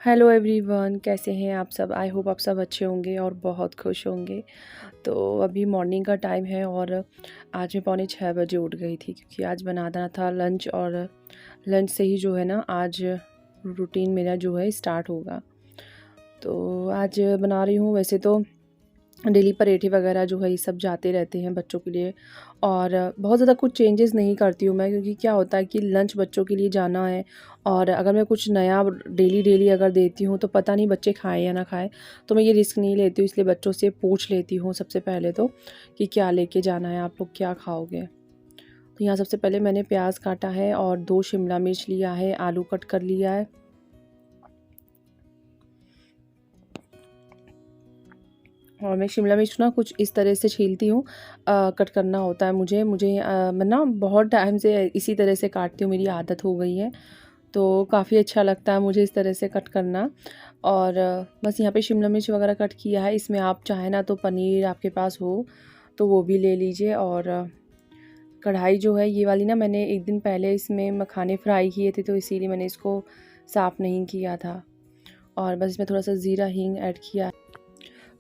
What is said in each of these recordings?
Hello everyone, कैसे हैं आप सब। आई होप आप सब अच्छे होंगे और बहुत खुश होंगे। तो अभी मॉर्निंग का टाइम है और आज मैं पौने 6 बजे उठ गई थी क्योंकि आज बनाना था लंच। और लंच से ही जो है ना आज रूटीन मेरा जो है स्टार्ट होगा। तो आज बना रही हूँ। वैसे तो डेली पराठे वगैरह जो है ये सब जाते रहते हैं बच्चों के लिए, और बहुत ज़्यादा कुछ चेंजेस नहीं करती हूँ मैं, क्योंकि क्या होता है कि लंच बच्चों के लिए जाना है। और अगर मैं कुछ नया डेली डेली अगर देती हूँ तो पता नहीं बच्चे खाएं या ना खाएं, तो मैं ये रिस्क नहीं लेती हूँ। इसलिए बच्चों से पूछ लेती हूँ सबसे पहले तो कि क्या लेके जाना है, आप लोग क्या खाओगे। तो यहाँ सबसे पहले मैंने प्याज काटा है और 2 शिमला मिर्च लिया है, आलू कट कर लिया है। और मैं शिमला मिर्च ना कुछ इस तरह से छीलती हूँ, कट करना होता है मुझे मुझे मैं ना बहुत टाइम से इसी तरह से काटती हूँ, मेरी आदत हो गई है। तो काफ़ी अच्छा लगता है मुझे इस तरह से कट करना। और बस यहाँ पे शिमला मिर्च वगैरह कट किया है। इसमें आप चाहें ना तो पनीर आपके पास हो तो वो भी ले लीजिए। और कढ़ाई जो है ये वाली ना, मैंने एक दिन पहले इसमें मखाने फ्राई किए थे तो इसीलिए मैंने इसको साफ़ नहीं किया था। और बस इसमें थोड़ा सा ज़ीरा हींग ऐड किया।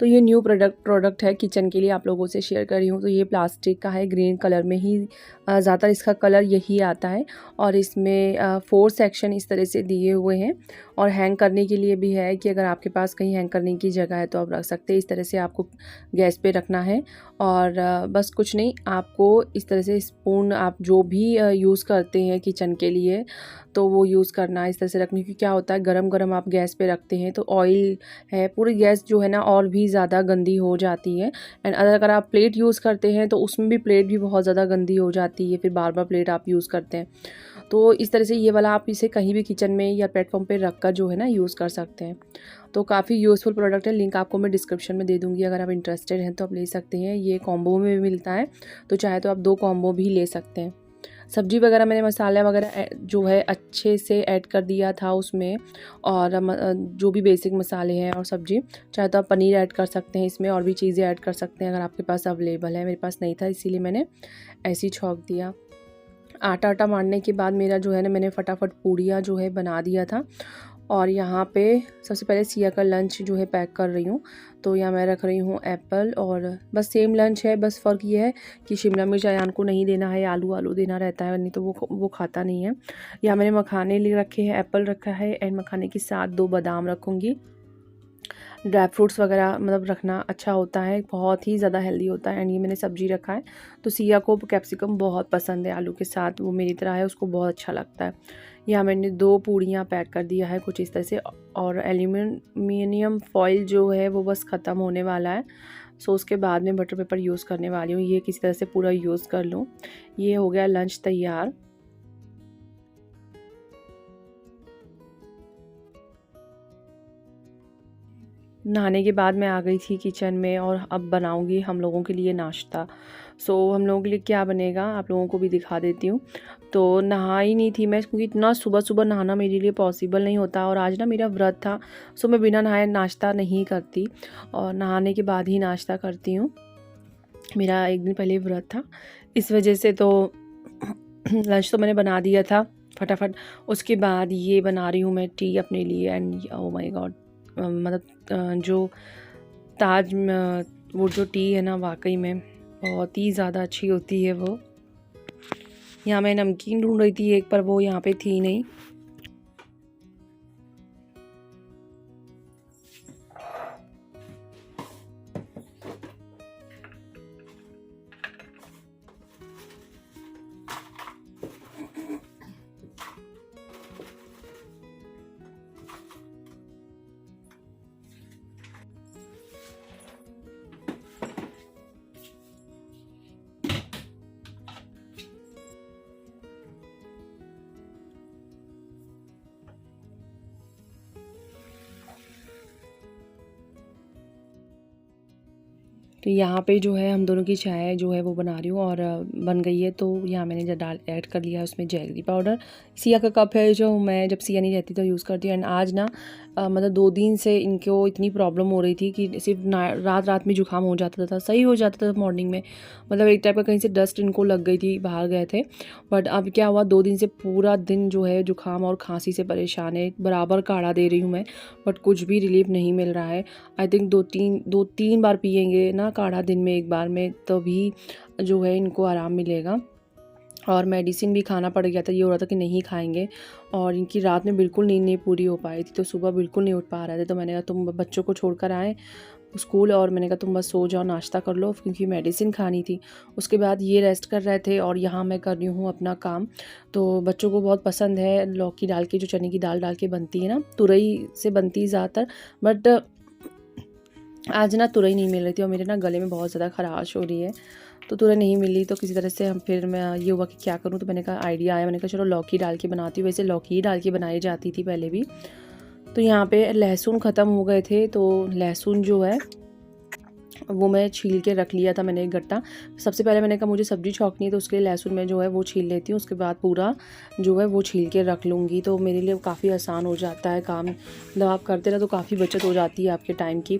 तो ये न्यू प्रोडक्ट है किचन के लिए, आप लोगों से शेयर कर रही हूँ। तो ये प्लास्टिक का है, ग्रीन कलर में ही ज़्यादातर इसका कलर यही आता है। और इसमें 4 सेक्शन इस तरह से दिए हुए हैं। और हैंग करने के लिए भी है कि अगर आपके पास कहीं हैंग करने की जगह है तो आप रख सकते हैं। इस तरह से आपको गैस पे रखना है। और बस कुछ नहीं, आपको इस तरह से स्पून आप जो भी यूज़ करते हैं किचन के लिए तो वो यूज़ करना है। इस तरह से रखने की क्या होता है, गरम गरम आप गैस पे रखते हैं तो ऑयल है, पूरी गैस जो है ना और भी ज़्यादा गंदी हो जाती है। एंड अगर आप प्लेट यूज़ करते हैं तो उसमें भी प्लेट भी बहुत ज़्यादा गंदी हो जाती है, फिर बार बार प्लेट आप यूज़ करते हैं। तो इस तरह से ये वाला आप इसे कहीं भी किचन में या प्लेटफॉर्म पे रख कर जो है ना यूज़ कर सकते हैं। तो काफ़ी यूज़फुल प्रोडक्ट है। लिंक आपको मैं डिस्क्रिप्शन में दे दूँगी, अगर आप इंटरेस्टेड हैं तो आप ले सकते हैं। ये कॉम्बो में भी मिलता है, तो चाहे तो आप 2 कॉम्बो भी ले सकते हैं। सब्जी वगैरह मैंने मसाला वगैरह जो है अच्छे से ऐड कर दिया था उसमें। और जो भी बेसिक मसाले हैं और सब्जी, चाहे तो आप पनीर ऐड कर सकते हैं इसमें, और भी चीज़ें ऐड कर सकते हैं अगर आपके पास अवेलेबल है। मेरे पास नहीं था इसीलिए मैंने ऐसे ही छौंक दिया। आटा मारने के बाद मेरा जो है ना, मैंने फटाफट पूड़ियाँ जो है बना दिया था। और यहाँ पे सबसे पहले सिया का लंच जो है पैक कर रही हूँ। तो यहाँ मैं रख रही हूँ एप्पल, और बस सेम लंच है, बस फ़र्क ये है कि शिमला मिर्च अयान को नहीं देना है, आलू देना रहता है, नहीं तो वो खाता नहीं है। यहाँ मैंने मखाने ले रखे हैं, एप्पल रखा है, एंड मखाने के साथ 2 बादाम रखूँगी। ड्राई फ्रूट्स वगैरह मतलब रखना अच्छा होता है, बहुत ही ज़्यादा हेल्दी होता है। एंड ये मैंने सब्जी रखा है। तो सिया को कैप्सिकम बहुत पसंद है आलू के साथ, वो मेरी तरह है, उसको बहुत अच्छा लगता है। यहाँ मैंने 2 पूड़ियाँ पैक कर दिया है कुछ इस तरह से। और एल्यूमिनियम फॉइल जो है वो बस ख़त्म होने वाला है। सो उसके बाद में बटर पेपर यूज़ करने वाली हूँ, ये किसी तरह से पूरा यूज़ कर लूँ। ये हो गया लंच तैयार। नहाने के बाद मैं आ गई थी किचन में और अब बनाऊंगी हम लोगों के लिए नाश्ता। सो हम लोगों के लिए क्या बनेगा आप लोगों को भी दिखा देती हूँ। तो नहा ही नहीं थी मैं, क्योंकि इतना सुबह सुबह नहाना मेरे लिए पॉसिबल नहीं होता, और आज ना मेरा व्रत था। सो मैं बिना नहाए नाश्ता नहीं करती, और नहाने के बाद ही नाश्ता करती हूँ। मेरा एक दिन पहले व्रत था, इस वजह से तो लंच तो मैंने बना दिया था फटाफट। उसके बाद ये बना रही हूँ मैं टी अपने लिए। एंड ओ माय गॉड, मतलब जो ताज वो जो टी है ना, वाकई में बहुत ही ज़्यादा अच्छी होती है वो। यहाँ मैं नमकीन ढूंढ रही थी एक, पर वो यहाँ पे थी नहीं। तो यहाँ पे जो है हम दोनों की चाय जो है वो बना रही हूँ और बन गई है। तो यहाँ मैंने जब ऐड कर लिया है उसमें जैगरी पाउडर। सिया का कप है जो मैं जब सिया नहीं रहती तो यूज़ करती हूँ। एंड आज ना मतलब 2 दिन से इनको इतनी प्रॉब्लम हो रही थी कि सिर्फ रात रात में जुकाम हो जाता था, सही हो जाता था मॉर्निंग में। मतलब एक टाइप का कहीं से डस्ट इनको लग गई थी, बाहर गए थे। बट अब क्या हुआ, 2 दिन से पूरा दिन जो है जुकाम और खांसी से परेशान है। बराबर काढ़ा दे रही हूँ मैं, बट कुछ भी रिलीफ नहीं मिल रहा है। आई थिंक 2-3 बार पियेंगे ना काढ़ा दिन में एक बार में, तभी जो है इनको आराम मिलेगा। और मेडिसिन भी खाना पड़ गया था, ये हो रहा था कि नहीं खाएंगे। और इनकी रात में बिल्कुल नींद नहीं पूरी हो पाई थी, तो सुबह बिल्कुल नहीं उठ पा रहे थे। तो मैंने कहा तुम बच्चों को छोड़कर आए स्कूल, और मैंने कहा तुम बस सो जाओ, नाश्ता कर लो, क्योंकि मेडिसिन खानी थी। उसके बाद ये रेस्ट कर रहे थे और यहाँ मैं कर रही हूँ अपना काम। तो बच्चों को बहुत पसंद है लौकी डाल के, जो चने की दाल डाल के बनती है ना, तुरई से बनती है ज़्यादातर। बट आज ना तुरई नहीं मिल रही थी और मेरे ना गले में बहुत ज़्यादा खराश हो रही है, तो तुरई नहीं मिली। तो किसी तरह से हम फिर मैं ये हुआ कि क्या करूँ, तो मैंने कहा आइडिया आया, मैंने कहा चलो लौकी डाल के बनाती हूँ। वैसे लौकी ही डाल के बनाई जाती थी पहले भी। तो यहाँ पे लहसुन ख़त्म हो गए थे, तो लहसुन जो है वो मैं छील के रख लिया था मैंने एक गट्टा। सबसे पहले मैंने कहा मुझे सब्ज़ी छौंकनी है, तो उसके लिए लहसुन मैं जो है वो छील लेती हूँ, उसके बाद पूरा जो है वो छील के रख लूँगी। तो मेरे लिए काफ़ी आसान हो जाता है काम, मतलब आप करते रहो तो काफ़ी बचत हो जाती है आपके टाइम की,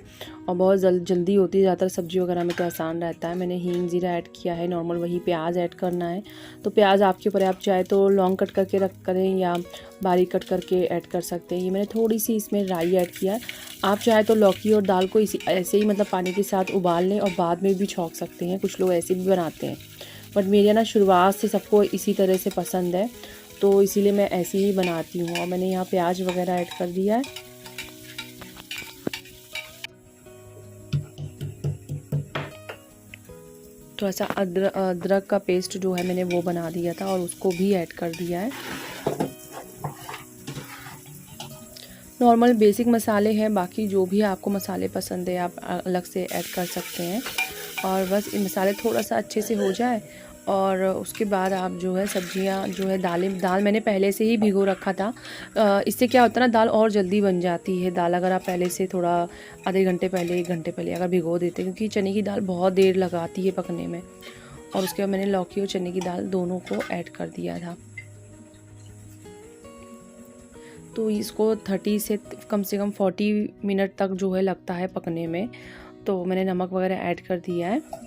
और बहुत जल्दी होती है। ज़्यादातर सब्ज़ी वगैरह में तो आसान रहता है। मैंने हींग जीरा ऐड किया है नॉर्मल, वही प्याज ऐड करना है। तो प्याज आपके ऊपर है, आप चाहे तो लॉन्ग कट करके रख करें या बारीक कट करके ऐड कर सकते हैं। ये मैंने थोड़ी सी इसमें राई ऐड किया है। आप चाहे तो लौकी और दाल को इसी ऐसे ही मतलब पानी के साथ उबाल लें और बाद में भी छौंक सकते हैं, कुछ लोग ऐसे भी बनाते हैं। बट मेरे ना शुरुआत से सबको इसी तरह से पसंद है, तो इसीलिए मैं ऐसे ही बनाती हूँ। और मैंने यहाँ प्याज वगैरह ऐड कर दिया है। थोड़ा सा अदरक का पेस्ट जो है मैंने वो बना दिया था और उसको भी ऐड कर दिया है। नॉर्मल बेसिक मसाले हैं, बाकी जो भी आपको मसाले पसंद है आप अलग से ऐड कर सकते हैं। और बस ये मसाले थोड़ा सा अच्छे से हो जाए, और उसके बाद आप जो है सब्जियां जो है दाल मैंने पहले से ही भिगो रखा था। इससे क्या होता है ना, दाल और जल्दी बन जाती है। दाल अगर आप पहले से थोड़ा आधे घंटे पहले 1 घंटे पहले अगर भिगो देते, क्योंकि चने की दाल बहुत देर लगाती है पकने में। और उसके बाद मैंने लौकी और चने की दाल दोनों को ऐड कर दिया था। तो इसको 30 से कम 40 मिनट तक जो है लगता है पकने में। तो मैंने नमक वगैरह ऐड कर दिया है।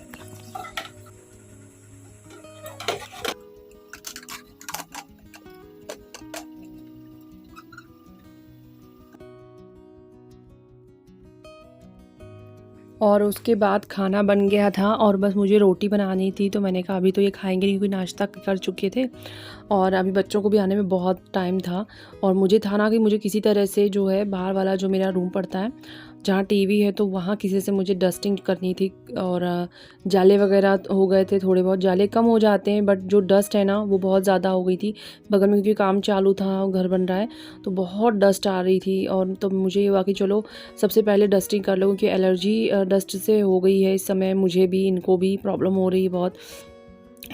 और उसके बाद खाना बन गया था और बस मुझे रोटी बनानी थी। तो मैंने कहा अभी तो ये खाएंगे नहीं, क्योंकि नाश्ता कर चुके थे और अभी बच्चों को भी आने में बहुत टाइम था। और मुझे था ना कि मुझे किसी तरह से जो है बाहर वाला जो मेरा रूम पड़ता है जहाँ टीवी है, तो वहाँ किसी से मुझे डस्टिंग करनी थी। और जाले वगैरह हो गए थे, थोड़े बहुत जाले कम हो जाते हैं, बट जो डस्ट है ना वो बहुत ज़्यादा हो गई थी बगल में, क्योंकि काम चालू था, घर बन रहा है, तो बहुत डस्ट आ रही थी। और तो मुझे ये हुआ कि चलो सबसे पहले डस्टिंग कर लो, क्योंकि एलर्जी डस्ट से हो गई है इस समय, मुझे भी इनको भी प्रॉब्लम हो रही है बहुत।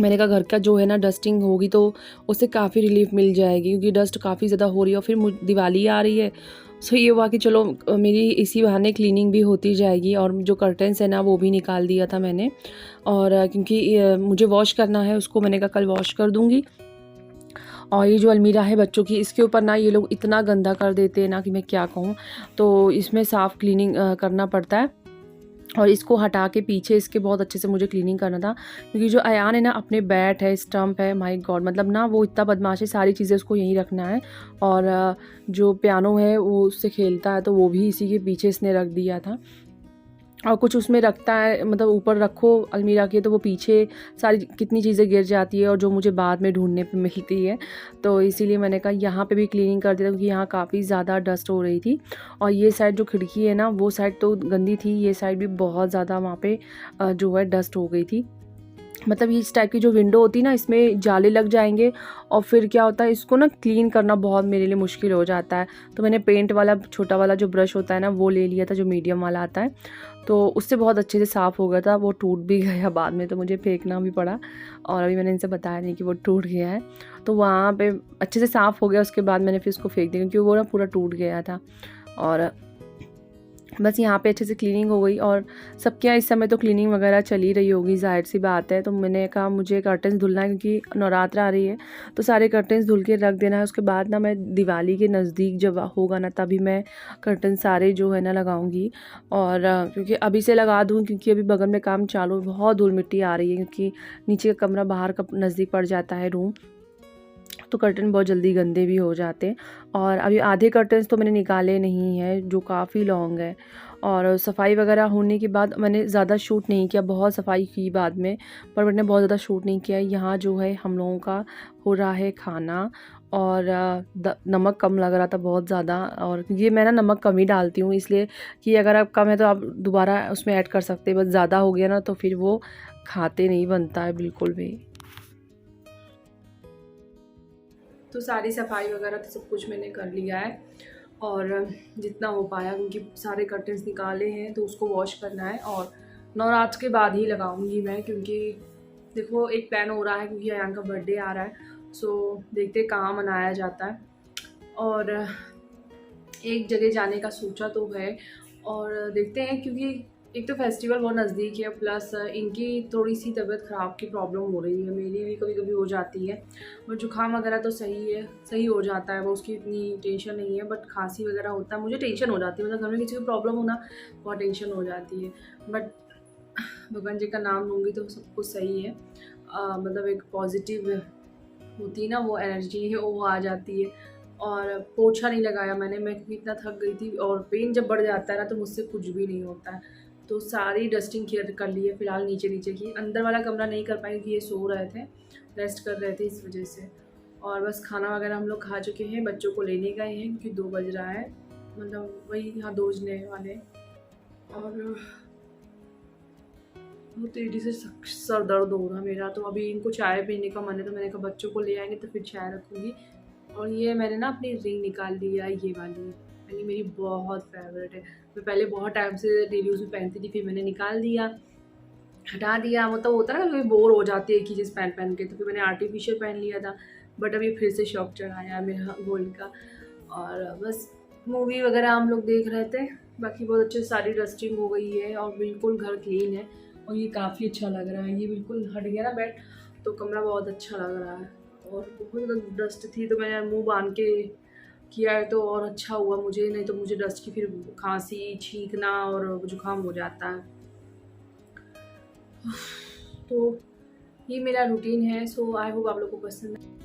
मैंने कहा घर का जो है ना डस्टिंग होगी तो उससे काफ़ी रिलीफ मिल जाएगी, क्योंकि डस्ट काफ़ी ज़्यादा हो रही है और फिर दिवाली आ रही है। सो ये हुआ कि चलो मेरी इसी बहाने क्लीनिंग भी होती जाएगी। और जो कर्टन्स है ना वो भी निकाल दिया था मैंने, और क्योंकि मुझे वॉश करना है उसको, मैंने कहा कल वॉश कर दूँगी। और ये जो अलमीरा है बच्चों की, इसके ऊपर ना ये लोग इतना गंदा कर देते हैं ना कि मैं क्या कहूँ। तो इसमें साफ़ क्लीनिंग करना पड़ता है, और इसको हटा के पीछे इसके बहुत अच्छे से मुझे क्लीनिंग करना था। क्योंकि जो अयान है ना, अपने बैट है, स्टंप है, माय गॉड, मतलब ना वो इतना बदमाश है, सारी चीज़ें उसको यहीं रखना है। और जो पियानो है वो उससे खेलता है, तो वो भी इसी के पीछे इसने रख दिया था। और कुछ उसमें रखता है, मतलब ऊपर रखो अलमीरा के, तो वो पीछे सारी कितनी चीज़ें गिर जाती है और जो मुझे बाद में ढूंढने पे मिलती है। तो इसीलिए मैंने कहा यहाँ पे भी क्लीनिंग कर दिया, क्योंकि यहाँ काफ़ी ज़्यादा डस्ट हो रही थी। और ये साइड जो खिड़की है ना वो साइड तो गंदी थी, ये साइड भी बहुत ज़्यादा वहाँ पे जो है डस्ट हो गई थी। मतलब इस टाइप की जो विंडो होती है ना, इसमें जाले लग जाएंगे और फिर क्या होता है, इसको ना क्लीन करना बहुत मेरे लिए मुश्किल हो जाता है। तो मैंने पेंट वाला छोटा वाला जो ब्रश होता है ना वो ले लिया था, जो मीडियम वाला आता है, तो उससे बहुत अच्छे से साफ़ हो गया था। वो टूट भी गया बाद में, तो मुझे फेंकना भी पड़ा, और अभी मैंने इनसे बताया नहीं कि वो टूट गया है। तो वहाँ पे अच्छे से साफ़ हो गया, उसके बाद मैंने फिर उसको फेंक दिया, क्योंकि वो ना पूरा टूट गया था। और बस यहाँ पे अच्छे से क्लीनिंग हो गई और सबके यहाँ इस समय तो क्लीनिंग वगैरह चल ही रही होगी, ज़ाहिर सी बात है। तो मैंने कहा मुझे कर्टन्स धुलना है क्योंकि नवरात्र आ रही है, तो सारे कर्टन्स धुल के रख देना है। उसके बाद ना मैं दिवाली के नज़दीक जब होगा ना तभी मैं कर्टन सारे जो है ना लगाऊंगी। और क्योंकि अभी से लगा दूँ क्योंकि अभी बगल में काम चालू, बहुत धूल मिट्टी आ रही है क्योंकि नीचे का कमरा बाहर का नज़दीक पड़ जाता है रूम, तो कर्टन बहुत जल्दी गंदे भी हो जाते हैं। और अभी आधे कर्टन्स तो मैंने निकाले नहीं हैं जो काफ़ी लॉन्ग है। और सफाई वगैरह होने के बाद मैंने ज़्यादा शूट नहीं किया, बहुत सफाई की बाद में, पर मैंने बहुत ज़्यादा शूट नहीं किया। यहाँ जो है हम लोगों का हो रहा है खाना, और नमक कम लग रहा था बहुत ज़्यादा। और ये मैं ना नमक कम ही डालती हूँ, इसलिए कि अगर आप कम है तो आप दोबारा उसमें ऐड कर सकते हैं, बस ज़्यादा हो गया ना तो फिर वो खाते नहीं बनता है बिल्कुल भी। तो सारी सफाई वगैरह तो सब कुछ मैंने कर लिया है, और जितना हो पाया क्योंकि सारे कर्टन्स निकाले हैं तो उसको वॉश करना है। और नवरात्र के बाद ही लगाऊंगी मैं, क्योंकि देखो एक प्लान हो रहा है क्योंकि अयान का बर्थडे आ रहा है, सो देखते कहाँ मनाया जाता है। और एक जगह जाने का सोचा तो है, और देखते हैं क्योंकि एक तो फेस्टिवल बहुत नज़दीक है, प्लस इनकी थोड़ी सी तबीयत ख़राब की प्रॉब्लम हो रही है, मेरी भी कभी कभी हो जाती है। और जुकाम वगैरह तो सही है, सही हो जाता है वो, उसकी इतनी टेंशन नहीं है, बट खांसी वगैरह होता है, मुझे टेंशन हो जाती है, मतलब घर में किसी को प्रॉब्लम होना बहुत टेंशन हो जाती है। बट भगवान जी का नाम लूँगी तो सब कुछ सही है। मतलब एक पॉजिटिव होती है ना वो एनर्जी है, वो आ जाती है। और पोछा नहीं लगाया मैंने, मैं क्योंकि इतना थक गई थी, और पेन जब बढ़ जाता है ना तो मुझसे कुछ भी नहीं होता है। तो सारी डस्टिंग केयर कर ली है फिलहाल, नीचे नीचे की, अंदर वाला कमरा नहीं कर पाई क्योंकि ये सो रहे थे, रेस्ट कर रहे थे इस वजह से। और बस खाना वगैरह हम लोग खा चुके हैं, बच्चों को लेने गए हैं क्योंकि 2 बज रहा है, मतलब वही यहाँ 2 बजने वाले हैं। और बहुत तेज़ी से सर दर्द हो रहा है मेरा, तो अभी इनको चाय पीने का मन है, तो मैंने कहा बच्चों को ले आएंगे तो फिर चाय रखूँगी। और ये मैंने ना अपनी रिंग निकाल ली है, ये वाली, यानी मेरी बहुत फेवरेट है। मैं पहले बहुत टाइम से डेली यूज़ में पहनती थी, फिर मैंने निकाल दिया, हटा दिया, मतलब होता है ना कभी बोर हो जाती है एक ही चीज़ पहन पहन के, तो फिर मैंने आर्टिफिशियल पहन लिया था। बट अभी फिर से शौक चढ़ाया है मेरा गोल्ड का। और बस मूवी वगैरह हम लोग देख रहे थे, बाकी बहुत अच्छे सारी डस्टिंग हो गई है और बिल्कुल घर क्लीन है, और ये काफ़ी अच्छा लग रहा है। ये बिल्कुल हट गया ना बेड, तो कमरा बहुत अच्छा लग रहा है। और बहुत ज़्यादा डस्ट थी तो मैंने मुंह बांध के किया है तो और अच्छा हुआ मुझे, नहीं तो मुझे डस्ट की फिर खांसी, छींकना और जुकाम हो जाता है। तो ये मेरा रूटीन है, सो आई होप आप लोगों को पसंद है।